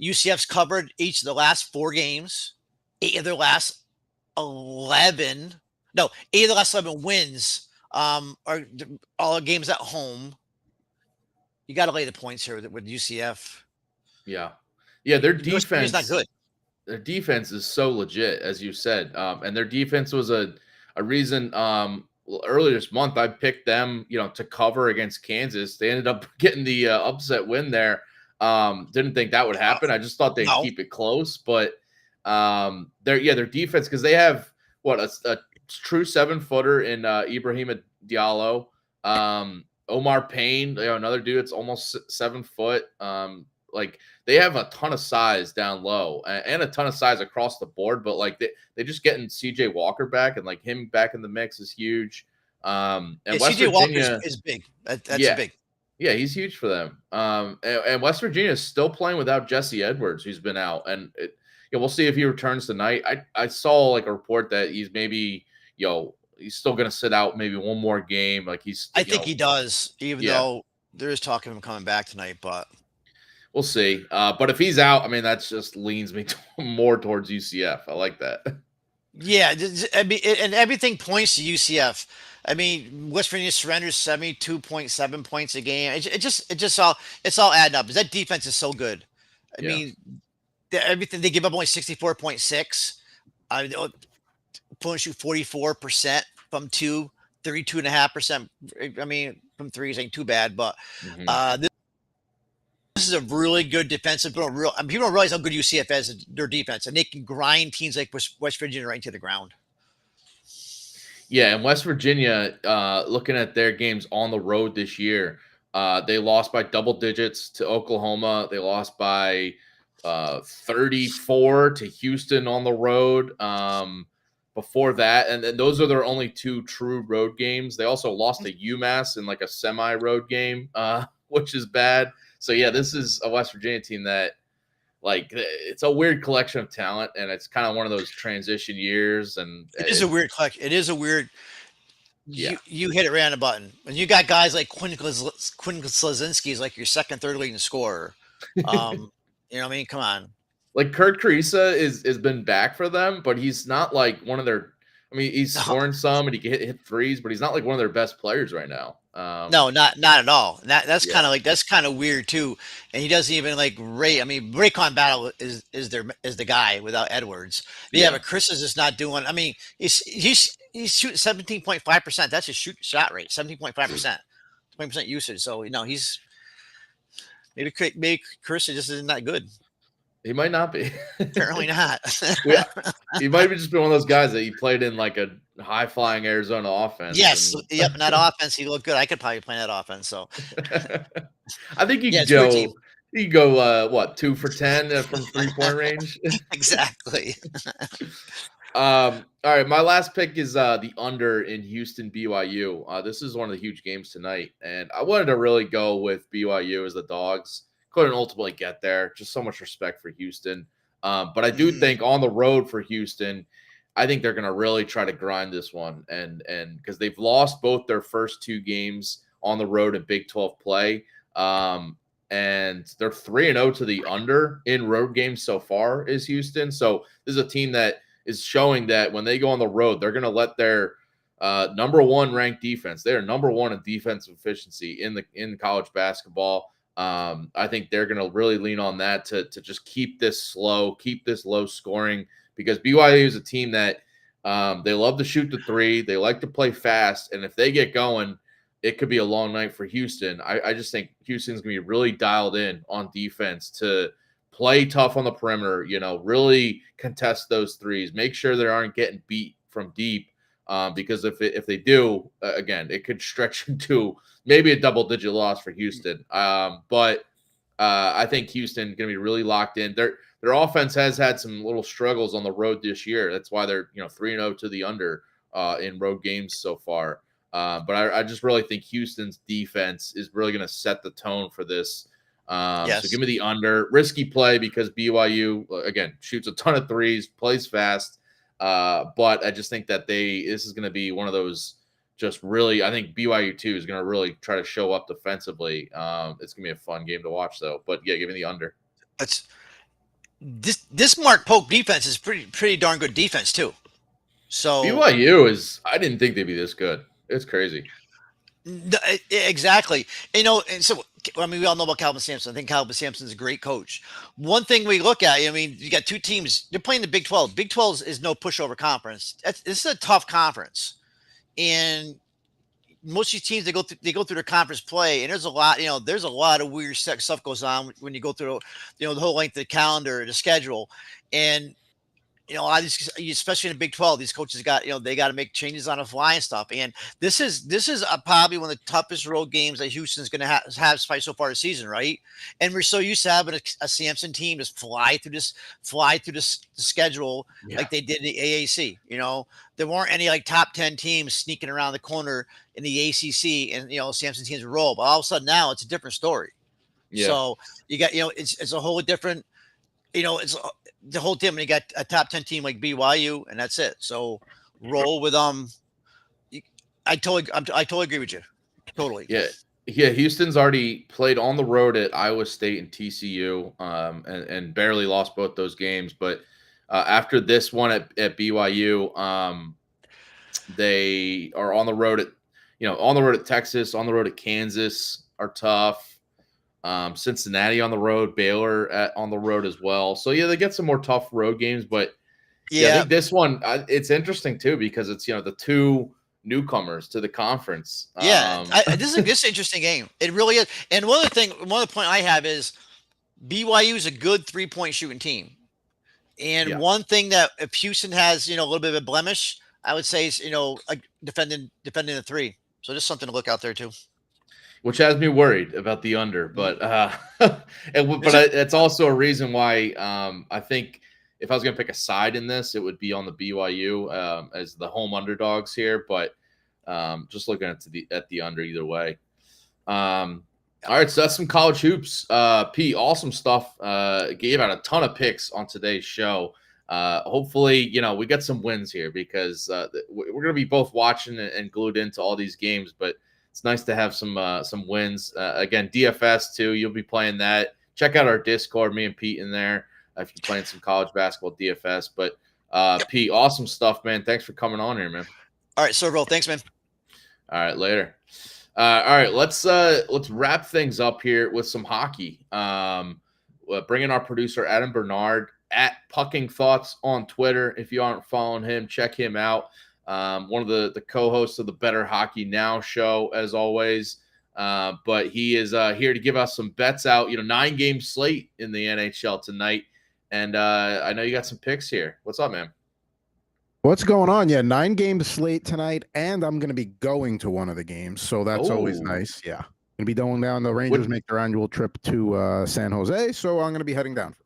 Speaker 2: UCF's covered each of the last 4 games. 8 of their last 11 wins are all games at home. You got to lay the points here with UCF.
Speaker 1: Yeah. Their defense
Speaker 2: is not good.
Speaker 1: Their defense is so legit, as you said, and their defense was a reason. Earlier this month, I picked them, to cover against Kansas. They ended up getting the upset win there. Didn't think that would happen. I just thought they'd keep it close, but their defense, because they have a true 7-footer in Ibrahima Diallo, Omar Payne, another dude that's almost 7 foot. Like they have a ton of size down low and a ton of size across the board, but like they just getting CJ Walker back and like him back in the mix is huge. And West
Speaker 2: CJ
Speaker 1: Virginia
Speaker 2: Walker is big. That's big.
Speaker 1: Yeah, he's huge for them. And West Virginia is still playing without Jesse Edwards, who's been out, and we'll see if he returns tonight. I saw like a report that he's maybe he's still going to sit out maybe one more game. Like
Speaker 2: I think he does, even though there is talk of him coming back tonight, but.
Speaker 1: We'll see. But if he's out, I mean, that just leans me more towards UCF. I like that. Yeah,
Speaker 2: I mean, and everything points to UCF. I mean, West Virginia surrenders 72.7 points a game. It's all adding up. That defense is so good. I mean, everything they give up only 64.6. Opponents shoot 44% from 2, 32.5%. I mean, from 3 ain't too bad, but this is a really good defensive. People don't realize how good UCF is their defense, and they can grind teams like West Virginia right to the ground.
Speaker 1: Yeah, and West Virginia, looking at their games on the road this year, they lost by double digits to Oklahoma. They lost by 34 to Houston on the road. before that, and those are their only 2 true road games. They also lost to UMass in like a semi-road game, which is bad. So yeah, this is a West Virginia team that, like, it's a weird collection of talent, and it's kind of one of those transition years. And
Speaker 2: It is a weird collection. It is a weird.
Speaker 1: Yeah.
Speaker 2: You hit it right on the button. When you got guys like Quinn Slazinski is like your second, third leading scorer. You know what I mean? Come on.
Speaker 1: Like Kurt Kriisa has been back for them, but he's not like one of their. I mean, he's scoring some and he can hit threes, but he's not like one of their best players right now.
Speaker 2: No, not at all. That's kind of weird too. And he doesn't even like Ray. I mean, Raycon Battle is the guy without Edwards. But Chris is just not doing. I mean, he's shooting 17.5%. That's his shot rate, 17.5%, 20% usage. So he's maybe Chris is just not good.
Speaker 1: He might not be.
Speaker 2: Apparently not.
Speaker 1: He might have just been one of those guys that he played in like a high-flying Arizona offense.
Speaker 2: Yes, yep, that offense, he looked good. I could probably play that offense. So
Speaker 1: I think you could go. You go what 2 for 10 from 3-point range.
Speaker 2: Exactly.
Speaker 1: All right, my last pick is the under in Houston-BYU. This is one of the huge games tonight, and I wanted to really go with BYU as the dogs. Couldn't ultimately get there. Just so much respect for Houston. But I do think on the road for Houston, I think they're going to really try to grind this one. And because they've lost both their first 2 games on the road in Big 12 play. And they're 3-0 to the under in road games so far is Houston. So this is a team that is showing that when they go on the road, they're going to let their number 1 ranked defense. They are number 1 in defensive efficiency in college basketball. I think they're going to really lean on that to just keep this low scoring, because BYU is a team that they love to shoot the 3. They like to play fast. And if they get going, it could be a long night for Houston. I just think Houston's going to be really dialed in on defense to play tough on the perimeter, really contest those 3s, make sure they aren't getting beat from deep. Because if they do, again, it could stretch into maybe a double-digit loss for Houston. But I think Houston going to be really locked in. Their offense has had some little struggles on the road this year. That's why they're 3-0 to the under in road games so far. But I just really think Houston's defense is really going to set the tone for this.
Speaker 2: Yes.
Speaker 1: So give me the under. Risky play because BYU, again, shoots a ton of 3s, plays fast. But I just think that this is going to be one of those just really, I think BYU too is going to really try to show up defensively. It's going to be a fun game to watch though, but yeah, give me the under.
Speaker 2: This Mark Polk defense is pretty darn good defense too. So
Speaker 1: BYU I didn't think they'd be this good. It's crazy.
Speaker 2: Exactly. And so, I mean, we all know about Calvin Sampson. I think Calvin Sampson's a great coach. One thing we look at, I mean, you got 2 teams. They're playing the Big 12. Big 12 is no pushover conference. This is a tough conference. And most of these teams, they go through their conference play, and there's a lot of weird stuff goes on when you go through, the whole length of the calendar, the schedule. And especially in the Big 12, these coaches they got to make changes on the fly and stuff. And this is probably one of the toughest road games that Houston's going to have fight so far this season, right? And we're so used to having a Sampson team just fly through the schedule like they did in the AAC. There weren't any like top 10 teams sneaking around the corner in the ACC, and Sampson teams roll. But all of a sudden now it's a different story. Yeah. So you got it's a whole different. It's the whole team. You got a top 10 team like BYU, and that's it. So roll with I totally agree with you. Totally.
Speaker 1: Yeah. Houston's already played on the road at Iowa State and TCU, and barely lost both those games. But after this one at BYU, they are on the road at Texas, on the road at Kansas are tough. Cincinnati on the road, Baylor on the road as well. So yeah, they get some more tough road games, but I think this one it's interesting too because it's the 2 newcomers to the conference.
Speaker 2: This is an interesting game. It really is. And one other point I have is BYU is a good 3-point shooting team. And one thing that if Houston has a little bit of a blemish, I would say is defending the 3. So just something to look out there too.
Speaker 1: Which has me worried about the under, but it's also a reason why I think if I was going to pick a side in this, it would be on the BYU as the home underdogs here. But just looking at the under either way. All right, so that's some college hoops. Pete, awesome stuff. Gave out a ton of picks on today's show. Hopefully, we get some wins here because we're going to be both watching and glued into all these games. But it's nice to have some wins. Again, DFS too. You'll be playing that. Check out our Discord. Me and Pete in there if you're playing some college basketball DFS. But Pete, awesome stuff, man. Thanks for coming on here, man.
Speaker 2: All right, Servo. Thanks, man.
Speaker 1: All right, later. All right, let's wrap things up here with some hockey. Bring in our producer Adam Bernard at Pucking Thoughts on Twitter. If you aren't following him, check him out. One of the co-hosts of the Better Hockey Now show, as always. But he is here to give us some bets out. 9-game slate in the NHL tonight, and I know you got some picks here. What's up, man?
Speaker 3: What's going on? Yeah, 9-game slate tonight, and I'm going to be going to one of the games, so that's always nice. Yeah, going to be going down. The Rangers make their annual trip to San Jose, so I'm going to be heading down.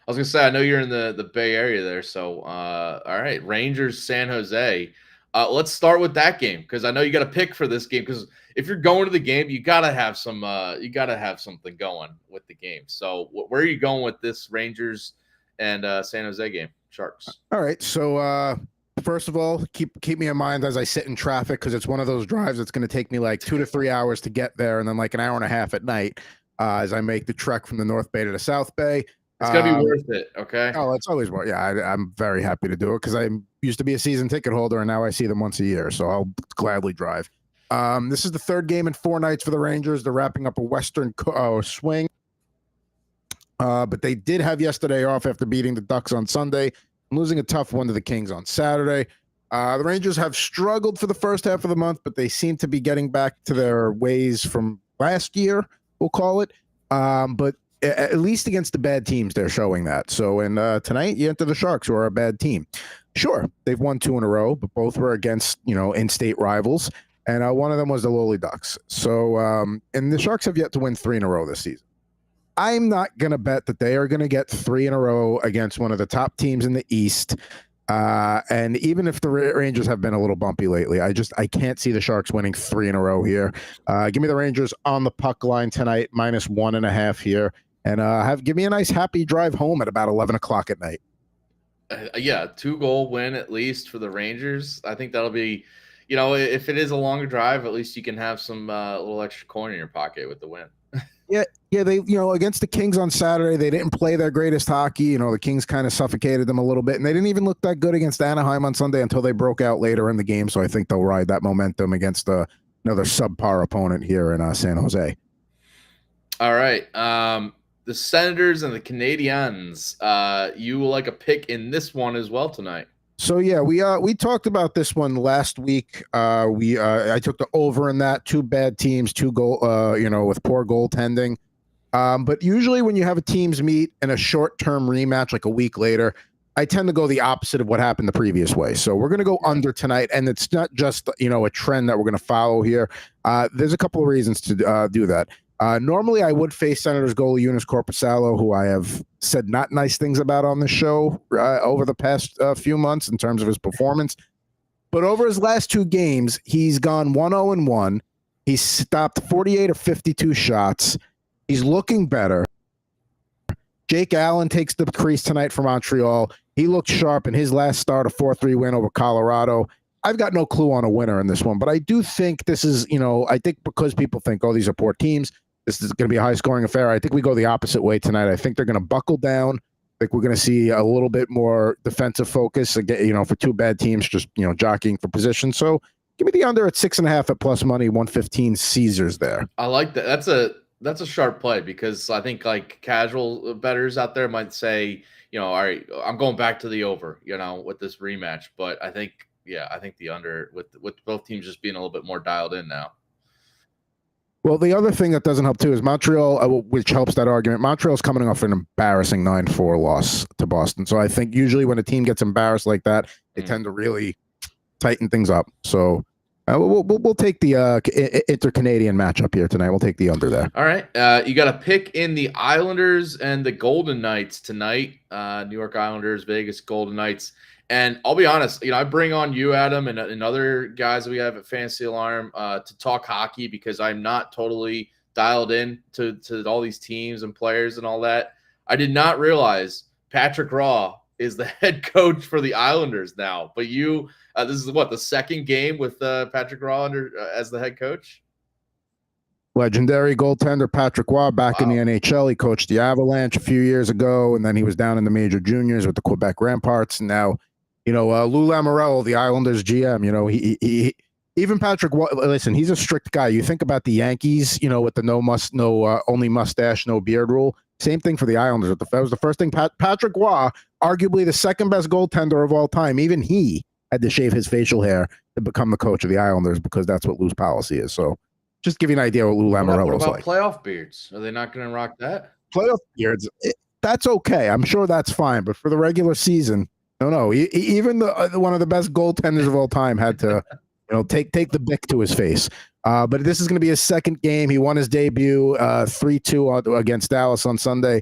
Speaker 1: I was going to say, I know you're in the Bay Area there, so all right, Rangers, San Jose. Let's start with that game because I know you got to pick for this game because if you're going to the game, you got to have something going with the game. So where are you going with this Rangers and San Jose game? Sharks.
Speaker 3: All right, so first of all, keep me in mind as I sit in traffic because it's one of those drives that's going to take me like 2 to 3 hours to get there, and then like an hour and a half at night as I make the trek from the North Bay to the South Bay.
Speaker 1: It's gonna be worth it, okay?
Speaker 3: Oh, it's always worth. Yeah, I'm very happy to do it because I used to be a season ticket holder, and now I see them once a year, so I'll gladly drive. This is the third game in 4 nights for the Rangers. They're wrapping up a Western swing, but they did have yesterday off after beating the Ducks on Sunday, losing a tough one to the Kings on Saturday. The Rangers have struggled for the first half of the month, but they seem to be getting back to their ways from last year, we'll call it. But at least against the bad teams, they're showing that. So, and tonight you enter the Sharks, who are a bad team. Sure, they've won 2 in a row, but both were against, in-state rivals. And one of them was the lowly Ducks. So, and the Sharks have yet to win 3 in a row this season. I'm not going to bet that they are going to get 3 in a row against one of the top teams in the East. And even if the Rangers have been a little bumpy lately, I can't see the Sharks winning 3 in a row here. Give me the Rangers on the puck line tonight, -1.5 here. And give me a nice happy drive home at about 11 o'clock at night.
Speaker 1: Yeah, 2-goal win at least for the Rangers. I think that'll be, if it is a longer drive, at least you can have some little extra coin in your pocket with the win.
Speaker 3: Yeah, they, against the Kings on Saturday, they didn't play their greatest hockey. The Kings kind of suffocated them a little bit, and they didn't even look that good against Anaheim on Sunday until they broke out later in the game. So I think they'll ride that momentum against another subpar opponent here in San Jose.
Speaker 1: All right. The Senators and the Canadiens. You will like a pick in this one as well tonight.
Speaker 3: So yeah, we talked about this one last week. I took the over in that. 2 bad teams, 2 goal, with poor goaltending. But usually when you have a teams meet in a short-term rematch, like a week later, I tend to go the opposite of what happened the previous way. So we're going to go under tonight, and it's not just a trend that we're going to follow here. There's a couple of reasons to do that. Normally, I would face Senators goalie Joonas Korpisalo, who I have said not nice things about on the show over the past few months in terms of his performance. But over his last 2 games, he's gone 1-0-1. He's stopped 48 of 52 shots. He's looking better. Jake Allen takes the crease tonight for Montreal. He looked sharp in his last start, a 4-3 win over Colorado. I've got no clue on a winner in this one, but I do think this is, I think because people think, oh, these are poor teams, this is going to be a high-scoring affair. I think we go the opposite way tonight. I think they're going to buckle down. I think we're going to see a little bit more defensive focus, again, for 2 bad teams, just, jockeying for position. So give me the under at 6.5 at plus money, 115 Caesars there.
Speaker 1: I like that. That's a sharp play because I think like casual bettors out there might say, all right, I'm going back to the over, with this rematch. But I think the under with both teams just being a little bit more dialed in now.
Speaker 3: Well, the other thing that doesn't help too is Montreal, which helps that argument. Montreal's coming off an embarrassing 9-4 loss to Boston. So I think usually when a team gets embarrassed like that, they tend to really tighten things up. So We'll take the inter-Canadian matchup here tonight. We'll take the under there.
Speaker 1: All right. You got a pick in the Islanders and the Golden Knights tonight. New York Islanders, Vegas Golden Knights. And I'll be honest, I bring on you, Adam, and other guys that we have at Fantasy Alarm to talk hockey because I'm not totally dialed in to all these teams and players and all that. I did not realize Patrick Roy is the head coach for the Islanders now. But you, this is the second game with Patrick Roy as the head coach?
Speaker 3: Legendary goaltender Patrick Roy back in the NHL. He coached the Avalanche a few years ago, and then he was down in the major juniors with the Quebec Ramparts. And now, Lou Lamoriello, the Islanders GM, he even Patrick Roy, listen, he's a strict guy. You think about the Yankees, with the only mustache, no beard rule. Same thing for the Islanders. That was the first thing. Patrick Roy, arguably the second best goaltender of all time, even he had to shave his facial hair to become the coach of the Islanders because that's what Lou's policy is. So just give you an idea what Lou Lamoriello is like.
Speaker 1: What about playoff beards? Are they not going to rock that?
Speaker 3: Playoff beards, that's okay. I'm sure that's fine. But for the regular season, no. Even one of the best goaltenders of all time had to, take the bick to his face. But this is going to be his second game. He won his debut 3-2 against Dallas on Sunday.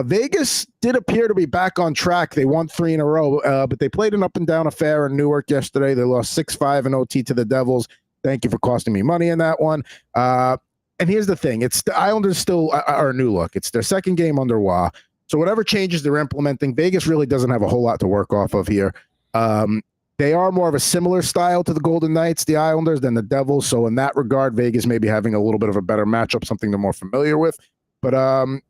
Speaker 3: Vegas did appear to be back on track. They won 3 in a row, but they played an up-and-down affair in Newark yesterday. They lost 6-5 in OT to the Devils. Thank you for costing me money in that one. And here's the thing. It's the Islanders still are a new look. It's their second game under Roy. So whatever changes they're implementing, Vegas really doesn't have a whole lot to work off of here. They are more of a similar style to the Golden Knights, the Islanders, than the Devils. So in that regard, Vegas may be having a little bit of a better matchup, something they're more familiar with. But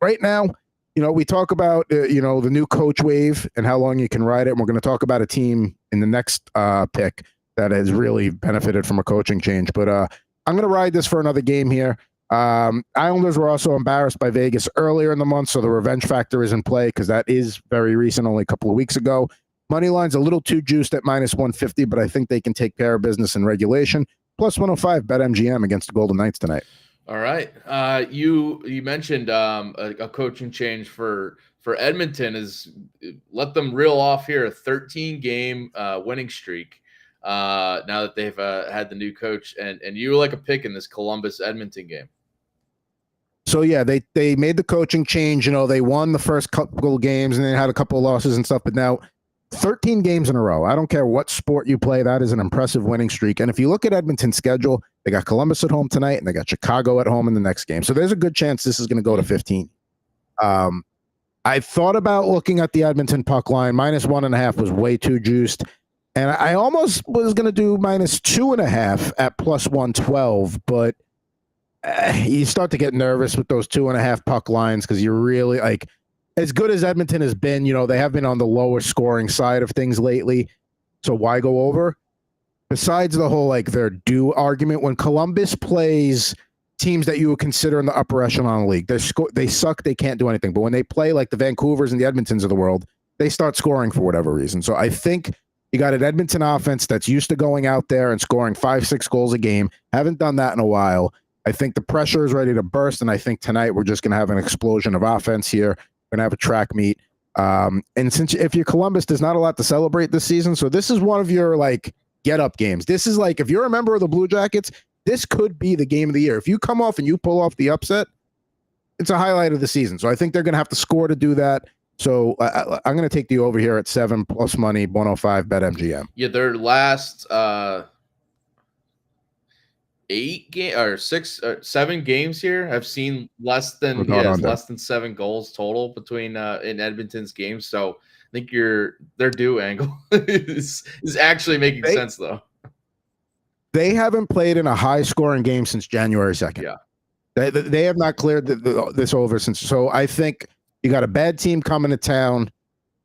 Speaker 3: right now, we talk about, the new coach wave and how long you can ride it. And we're going to talk about a team in the next pick that has really benefited from a coaching change. But I'm going to ride this for another game here. Islanders were also embarrassed by Vegas earlier in the month, so the revenge factor is in play because that is very recent, only a couple of weeks ago. Money line's a little too juiced at -150, but I think they can take care of business in regulation. +105 BetMGM against the Golden Knights tonight.
Speaker 1: All right. You mentioned a coaching change for Edmonton is let them reel off here a 13-game winning streak now that they've had the new coach, and you like a pick in this Columbus-Edmonton game.
Speaker 3: So, yeah, they made the coaching change. They won the first couple of games and they had a couple of losses and stuff, but now 13 games in a row. I don't care what sport you play. That is an impressive winning streak. And if you look at Edmonton's schedule, they got Columbus at home tonight and they got Chicago at home in the next game. So there's a good chance this is going to go to 15. I thought about looking at the Edmonton puck line. -1.5 was way too juiced. And I almost was going to do -2.5 at +112, but you start to get nervous with those 2.5 puck lines because you're really as good as Edmonton has been, they have been on the lower scoring side of things lately. So why go over? Besides the whole their due argument, when Columbus plays teams that you would consider in the upper echelon of the league, they suck, they can't do anything. But when they play like the Vancouvers and the Edmontons of the world, they start scoring for whatever reason. So I think you got an Edmonton offense that's used to going out there and scoring 5-6 goals a game. Haven't done that in a while. I think the pressure is ready to burst, and I think tonight we're just going to have an explosion of offense here. We're going to have a track meet. And since if you're Columbus, there's not a lot to celebrate this season. So this is one of your get up games. This is if you're a member of the Blue Jackets, this could be the game of the year. If you come off and you pull off the upset, it's a highlight of the season. So I think they're going to have to score to do that. So I'm going to take the over here at 7 plus money, 105 BetMGM.
Speaker 1: Yeah, their last 7 games here have seen less than 7 goals total between in Edmonton's games. So I think their due angle is actually making sense though.
Speaker 3: They haven't played in a high scoring game since January 2nd.
Speaker 1: Yeah,
Speaker 3: they have not cleared this over since. So I think you got a bad team coming to town,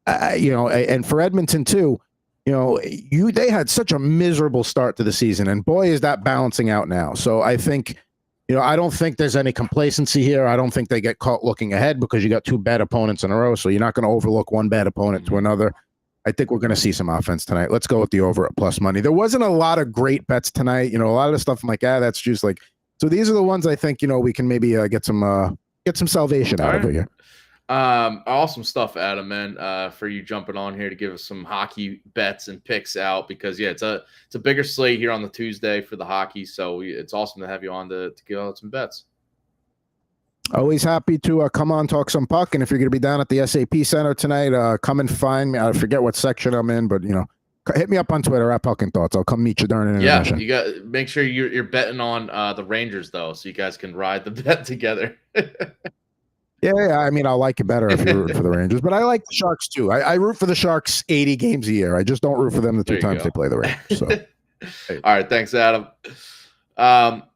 Speaker 3: and for Edmonton too. They had such a miserable start to the season, and boy, is that balancing out now. So I think, I don't think there's any complacency here. I don't think they get caught looking ahead because you got 2 bad opponents in a row. So you're not going to overlook one bad opponent to another. I think we're going to see some offense tonight. Let's go with the over at plus money. There wasn't a lot of great bets tonight. A lot of the stuff I'm like, that's just so these are the ones I think, we can maybe get some salvation out of it here.
Speaker 1: Awesome stuff, Adam, man, for you jumping on here to give us some hockey bets and picks out because, yeah, it's a bigger slate here on the Tuesday for the hockey. So it's awesome to have you on to give out some bets.
Speaker 3: Always happy to come on, talk some puck. And if you're going to be down at the SAP Center tonight, come and find me. I forget what section I'm in, but, hit me up on Twitter at Puck and Thoughts. I'll come meet you during an intermission.
Speaker 1: Yeah, you got make sure you're betting on the Rangers, though, so you guys can ride the bet together.
Speaker 3: Yeah, I mean, I'll like it better if you root for the Rangers, but I like the Sharks too. I root for the Sharks 80 games a year. I just don't root for them the 2 times they play the Rangers. So,
Speaker 1: All right, thanks, Adam.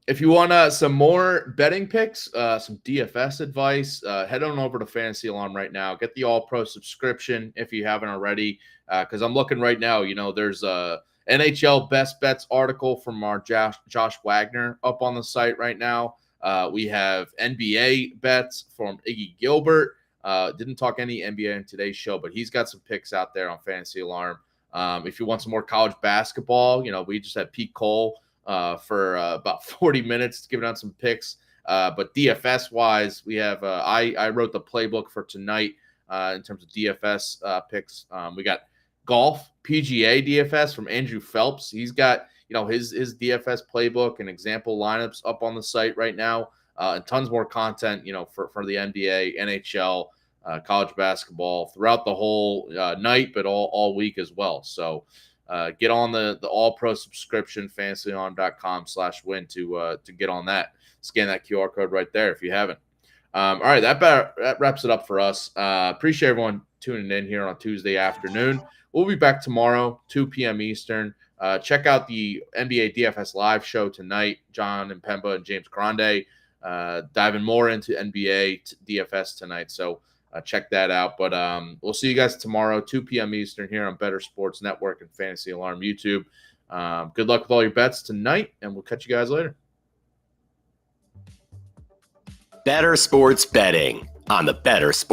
Speaker 1: If you want some more betting picks, some DFS advice, head on over to Fantasy Alarm right now. Get the All Pro subscription if you haven't already, because I'm looking right now. There's a NHL Best Bets article from our Josh Wagner up on the site right now. We have NBA bets from Iggy Gilbert. Didn't talk any NBA in today's show, but he's got some picks out there on Fantasy Alarm. If you want some more college basketball, we just had Pete Cole for about 40 minutes giving out some picks. But DFS wise, we have I wrote the playbook for tonight in terms of DFS picks. We got golf PGA DFS from Andrew Phelps. He's got his DFS playbook and example lineups up on the site right now, and tons more content for the NBA, NHL, college basketball throughout the whole night, but all week as well. So get on the All Pro subscription, fantasyalarm.com/win to get on that. Scan that QR code right there if you haven't. All right, that wraps it up for us. Appreciate everyone tuning in here on a Tuesday afternoon. We'll be back tomorrow, 2 p.m. Eastern. Check out the NBA DFS live show tonight. John and Pemba and James Grande diving more into NBA DFS tonight. So check that out. But we'll see you guys tomorrow, 2 p.m. Eastern here on Bettor Sports Network and Fantasy Alarm YouTube. Good luck with all your bets tonight, and we'll catch you guys later.
Speaker 4: Bettor Sports Betting on the Bettor Sports